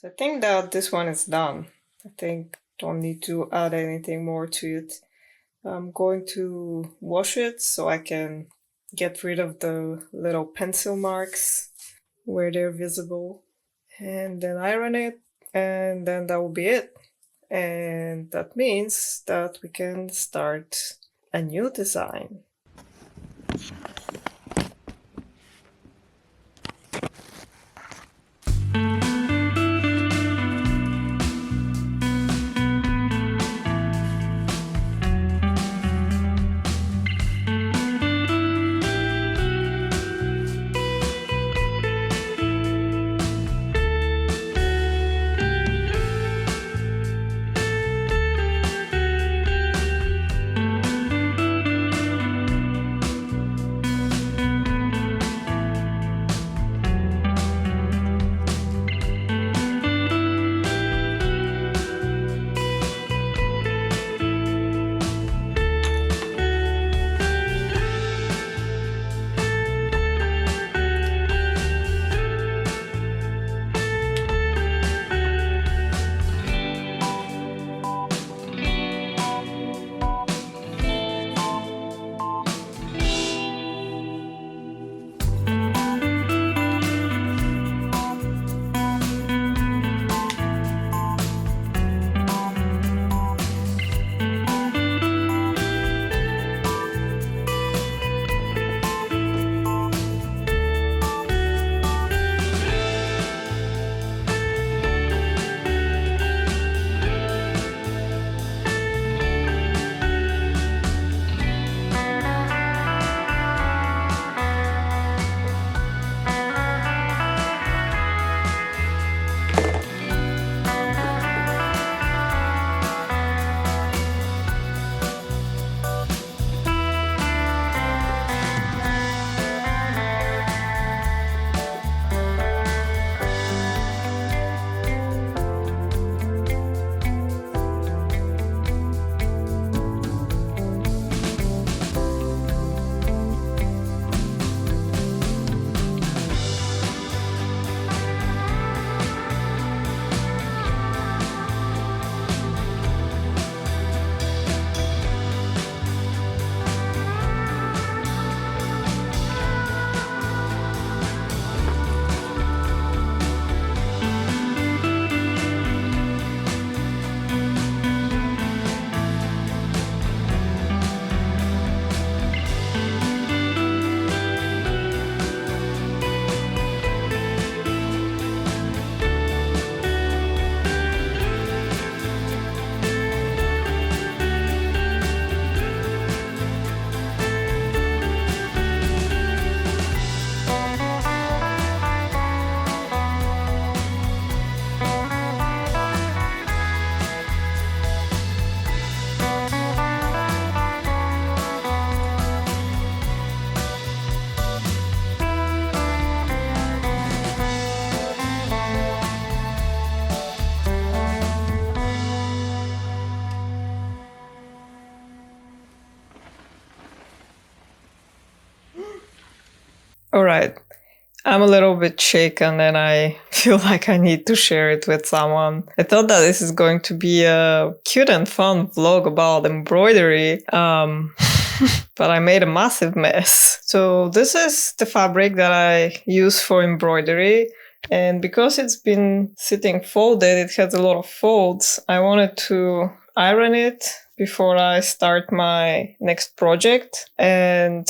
So I think that this one is done. I think don't need to add anything more to it. I'm going to wash it so I can get rid of the little pencil marks where they're visible, and then iron it, and then that will be it. And that means that we can start a new design. All right. I'm a little bit shaken and I feel like I need to share it with someone. I thought that this is going to be a cute and fun vlog about embroidery, but I made a massive mess. So this is the fabric that I use for embroidery. And because it's been sitting folded, it has a lot of folds. I wanted to iron it before I start my next project. And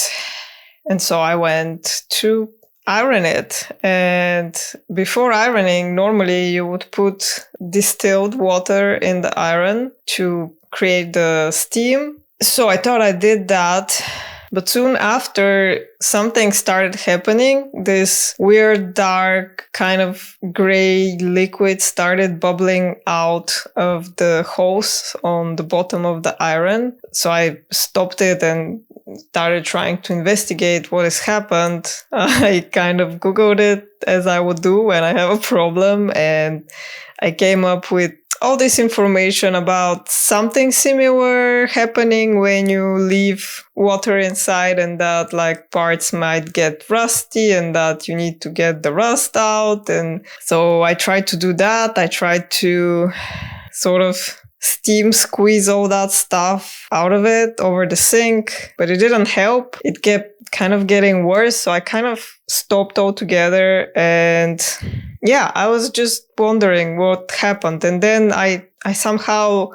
so I went to iron it. And before ironing, normally you would put distilled water in the iron to create the steam. So I thought I did that. But soon after, something started happening. This weird, dark, kind of gray liquid started bubbling out of the hose on the bottom of the iron. So I stopped it and started trying to investigate what has happened. I kind of Googled it, as I would do when I have a problem, and I came up with all this information about something similar happening when you leave water inside, and that like parts might get rusty and that you need to get the rust out. And so I tried to do that. I tried to sort of steam squeeze all that stuff out of it over the sink, but it didn't help. It kept kind of getting worse. So I kind of stopped altogether. And yeah, I was just wondering what happened. And then I somehow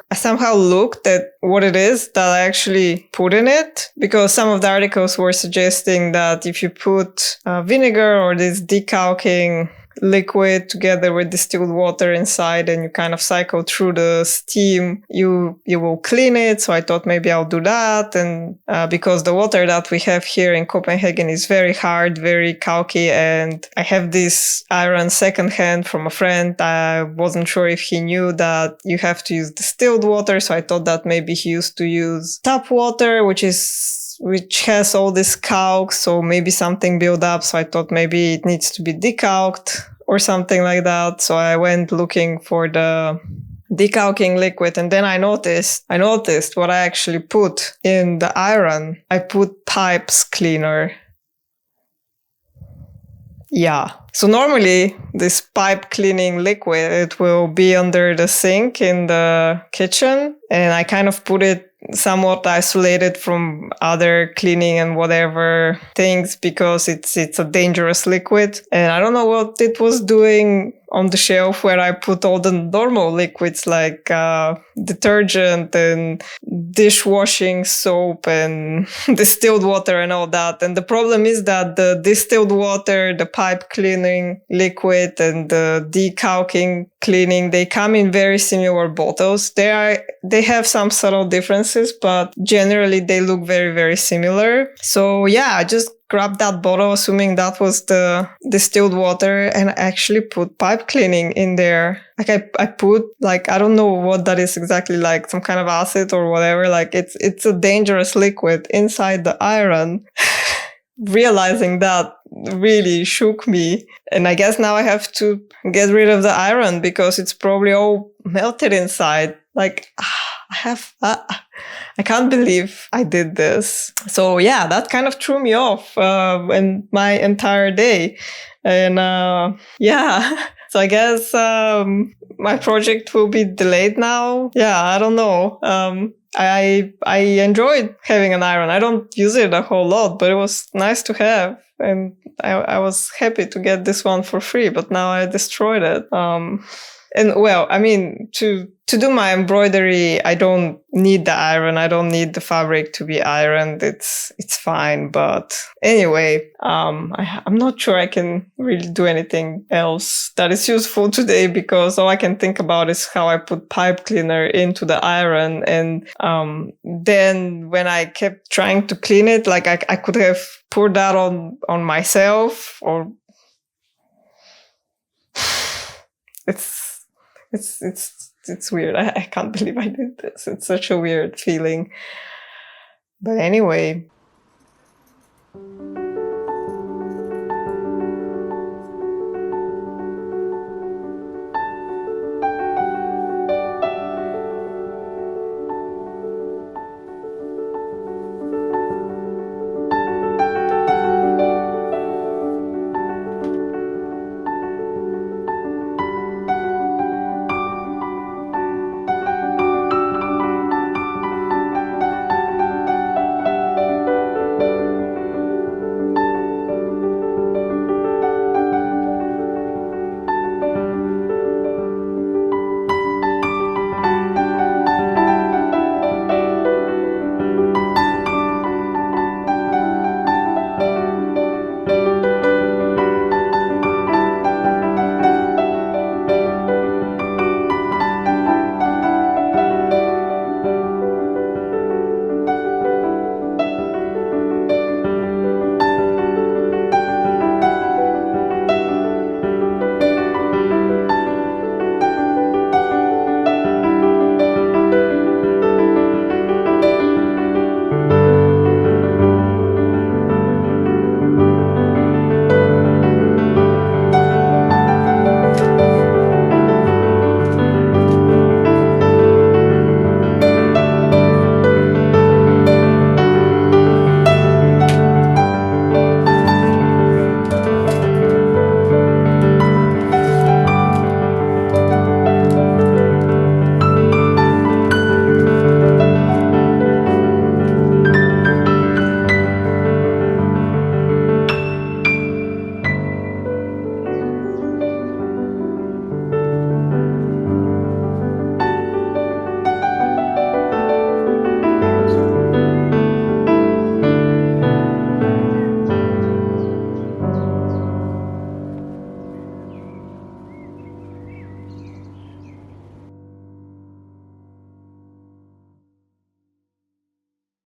looked at what it is that I actually put in it, because some of the articles were suggesting that if you put vinegar or this decalking liquid together with distilled water inside and you kind of cycle through the steam, you will clean it. So I thought maybe I'll do that. And because the water that we have here in Copenhagen is very hard, very calcy, and I have this iron secondhand from a friend. I wasn't sure if he knew that you have to use distilled water, so I thought that maybe he used to use tap water, which has all this calc, so maybe something built up. So I thought maybe it needs to be decalked or something like that. So I went looking for the decalking liquid, and then I noticed what I actually put in the iron. I put pipes cleaner. Yeah. So normally this pipe cleaning liquid, it will be under the sink in the kitchen, and I kind of put it somewhat isolated from other cleaning and whatever things, because it's a dangerous liquid. And I don't know what it was doing on the shelf where I put all the normal liquids like detergent and dishwashing soap and distilled water and all that. And the problem is that the distilled water, the pipe cleaning liquid, and the decalking cleaning, they come in very similar bottles. They have some subtle differences, but generally they look very, very similar. So yeah, I just grabbed that bottle, assuming that was the distilled water, and I actually put pipe cleaning in there. Like I put, like, I don't know what that is exactly, like some kind of acid or whatever. Like it's a dangerous liquid inside the iron. Realizing that really shook me. And I guess now I have to get rid of the iron because it's probably all melted inside. Like, I can't believe I did this. So yeah, that kind of threw me off in my entire day. And yeah, so I guess my project will be delayed now. Yeah, I don't know. I enjoyed having an iron. I don't use it a whole lot, but it was nice to have. And I was happy to get this one for free, but now I destroyed it. And well, I mean, to do my embroidery, I don't need the iron. I don't need the fabric to be ironed. It's fine. But anyway, I'm not sure I can really do anything else that is useful today, because all I can think about is how I put pipe cleaner into the iron. And then when I kept trying to clean it, like I could have poured that on myself, or it's weird. I can't believe I did this. It's such a weird feeling. But anyway.